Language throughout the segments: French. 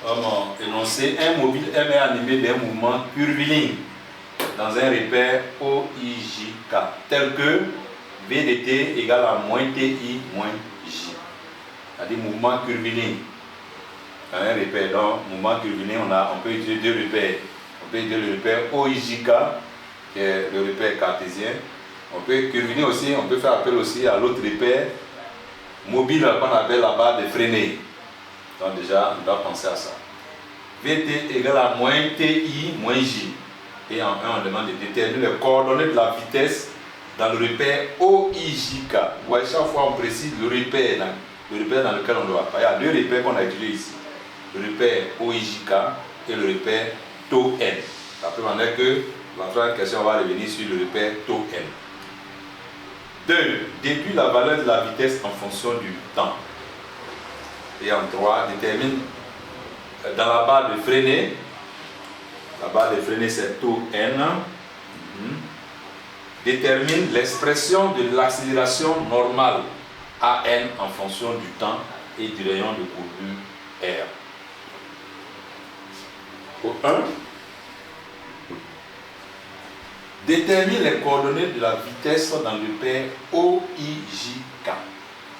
Comme énoncé, un mobile M est animé d'un mouvement curviligne dans un repère OIJK, tel que V de T égale à moins TI moins J. C'est-à-dire mouvement curviligne dans un repère. Donc, mouvement curviligne, on peut utiliser deux repères. On peut utiliser le repère OIJK, qui est le repère cartésien. On peut curviligne aussi, on peut faire appel aussi à l'autre repère mobile qu'on appelle la barre de freinée. Donc déjà, on doit penser à ça. Vt égale à moins Ti moins J. Et en 1, on demande de déterminer les coordonnées de la vitesse dans le repère OIJK. Vous voyez, chaque fois on précise le repère dans lequel on doit. Il y a deux repères qu'on a utilisés ici. Le repère OIJK et le repère tau n. Ça peut manière que la troisième question, on va revenir sur le repère tau n. 2. Déduis la valeur de la vitesse en fonction du temps. Et en 3, détermine dans la barre de freinée, la barre de freinée c'est tau n, détermine l'expression de l'accélération normale AN en fonction du temps et du rayon de courbure R. Au 1, détermine les coordonnées de la vitesse dans le repère OIJK.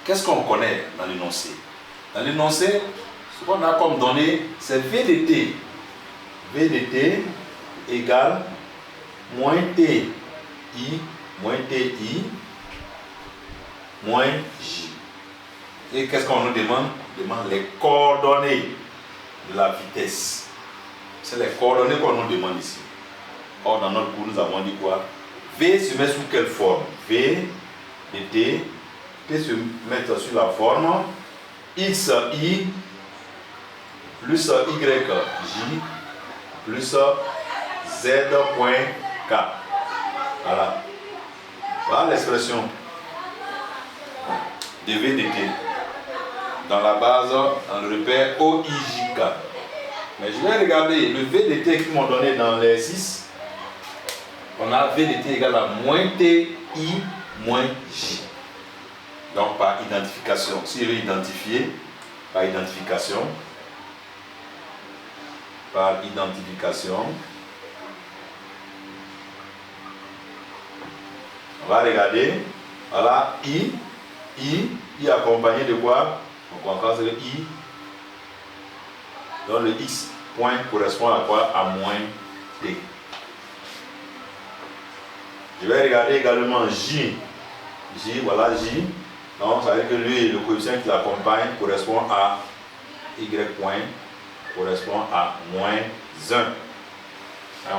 Qu'est-ce qu'on connaît dans l'énoncé? Dans l'énoncé, ce qu'on a comme données, c'est V de T. V de T égale moins TI moins J. Et qu'est-ce qu'on nous demande? On demande les coordonnées de la vitesse. C'est les coordonnées qu'on nous demande ici. Or, dans notre cours, nous avons dit quoi? V se met sous quelle forme? V de T se met sur la forme X, I plus Y, J plus Z point K. Voilà. Voilà l'expression de V de T dans la base, dans le repère OIJK. Mais je vais regarder le V de T qu'ils m'ont donné dans l'exercice. On a V de T égale à moins TI moins J. Donc par identification. Si je veux identifier, par identification, on va regarder. Voilà, I accompagné de quoi? Donc on va faire le I. Donc le X point correspond à quoi? À moins T. Je vais regarder également J. Voilà J. Donc ça veut dire que lui, le coefficient qui l'accompagne correspond à Y point, correspond à moins 1. Hein,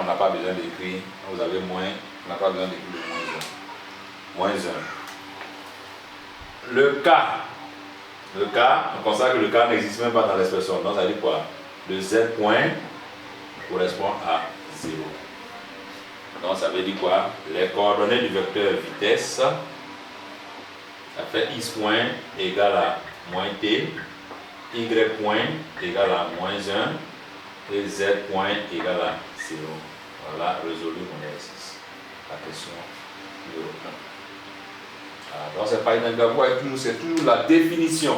on n'a pas besoin d'écrire. Vous avez moins, on n'a pas besoin d'écrire le moins 1. Le K, on constate que le K n'existe même pas dans l'expression. Donc ça veut dire quoi? Le Z point correspond à 0. Donc ça veut dire quoi? Les coordonnées du vecteur vitesse, ça fait X point égale à moins T, Y point égale à moins 1 et Z point égale à 0. Voilà, résolu mon exercice. La question numéro 1. Voilà, donc c'est pas une c'est toujours la définition.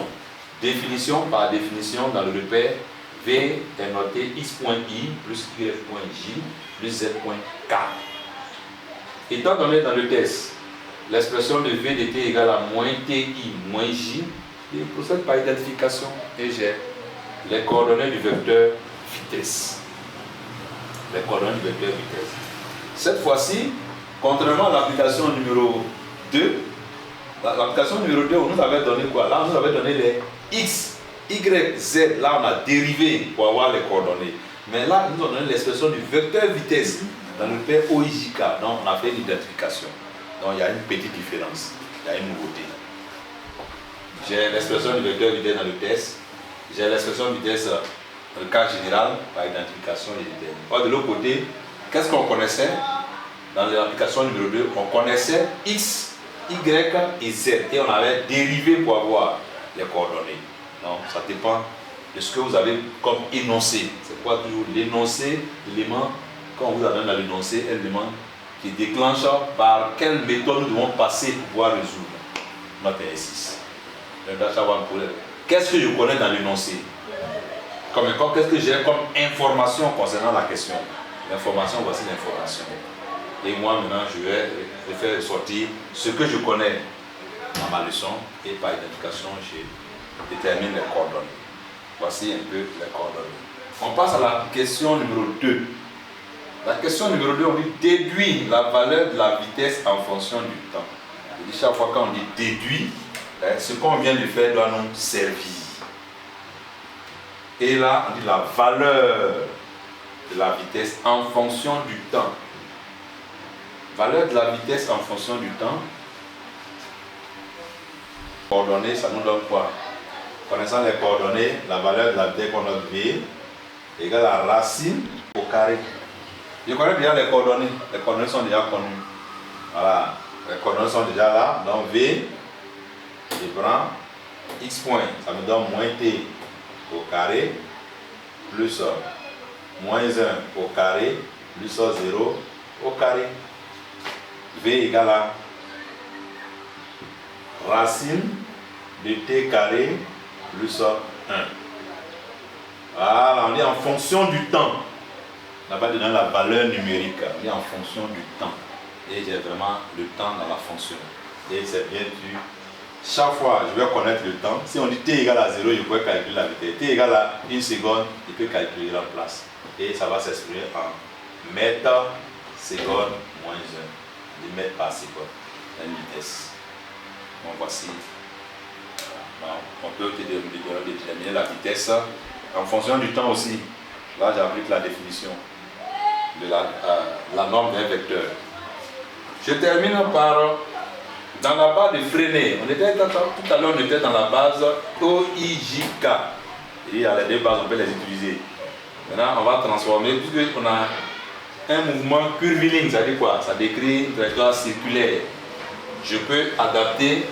Définition par définition dans le repère V est noté X point I plus Y point J plus Z point K. Étant donné dans le test l'expression de V de T égale à moins TI moins J, il procède par identification et j'ai les coordonnées du vecteur vitesse. Les coordonnées du vecteur vitesse. Cette fois-ci, contrairement à l'application numéro 2, l'application numéro 2, on nous avait donné quoi? Là, on nous avait donné les X, Y, Z. Là, on a dérivé pour avoir les coordonnées. Mais là, nous avons donné l'expression du vecteur vitesse dans le repère OIJK. Donc, on a fait l'identification. Donc, il y a une petite différence. Il y a une nouveauté. J'ai l'expression du vecteur vitesse dans le test. J'ai l'expression de vitesse dans le cas général par identification des déterminants. Or, de l'autre côté, qu'est-ce qu'on connaissait? Dans l'application numéro 2, on connaissait X, Y et Z. Et on avait dérivé pour avoir les coordonnées. Donc, ça dépend de ce que vous avez comme énoncé. C'est quoi toujours l'énoncé, l'élément, quand on vous donne l'énoncé, un élément qui déclenche par quelle méthode nous devons passer pour pouvoir résoudre notre exercice. Qu'est-ce que je connais dans l'énoncé? qu'est-ce que j'ai comme information concernant la question? L'information, voici l'information. Et moi maintenant, je vais faire sortir ce que je connais dans ma leçon et par identification, je détermine les coordonnées. Voici un peu les coordonnées. On passe à la question numéro 2. La question numéro 2, on dit déduire la valeur de la vitesse en fonction du temps. Je dis chaque fois quand on dit déduire, ce qu'on vient de faire doit nous servir. Et là, on dit la valeur de la vitesse en fonction du temps. Valeur de la vitesse en fonction du temps. Coordonnées, ça nous donne quoi? Connaissant les coordonnées, la valeur de la vitesse qu'on a V égale la racine au carré. Je connais déjà les coordonnées. Les coordonnées sont déjà connues. Voilà. Les coordonnées sont déjà là. Donc V, je prends X point. Ça me donne moins T au carré plus moins 1 au carré plus 0 au carré. V égale à racine de T carré plus 1. Voilà, on dit en fonction du temps. On n'a pas donné la valeur numérique, on dit en fonction du temps. Et j'ai vraiment le temps dans la fonction. Et c'est bien sûr, chaque fois je vais connaître le temps. Si on dit T égale à 0, je peux calculer la vitesse. T égale à 1 seconde, je peux calculer la place. Et ça va s'exprimer en mètres seconde moins 1. 10 mètres par seconde, la vitesse. Bon, voici. On peut déterminer la vitesse en fonction du temps aussi. Là, j'applique la définition de la norme d'un vecteur. Je termine par, dans la barre de freinée, tout à l'heure on était dans la base OIJK. Il y a les deux bases, on peut les utiliser. Maintenant, on va transformer, puisqu'on a un mouvement curviligne, ça dit quoi? Ça décrit une trajectoire circulaire. Je peux adapter,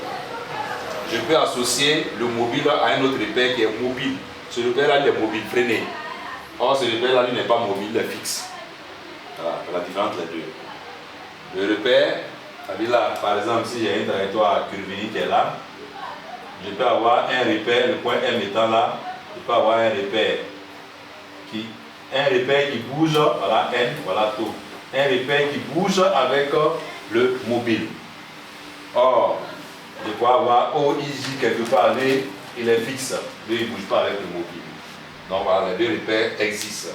je peux associer le mobile à un autre repère qui est mobile. Ce repère-là, il est mobile, freiné. Or, ce repère-là, lui n'est pas mobile, il est fixe. Voilà, la différence entre les deux. Le repère, c'est-à-dire là, par exemple, si j'ai une trajectoire curviligne qui est là, je peux avoir un repère, le point M étant là, je peux avoir un repère qui bouge, voilà N, voilà tout. Un repère qui bouge avec le mobile. Or, je peux avoir OIJ quelque part, il est fixe, lui il ne bouge pas avec le mobile. Donc voilà, les deux repères existent.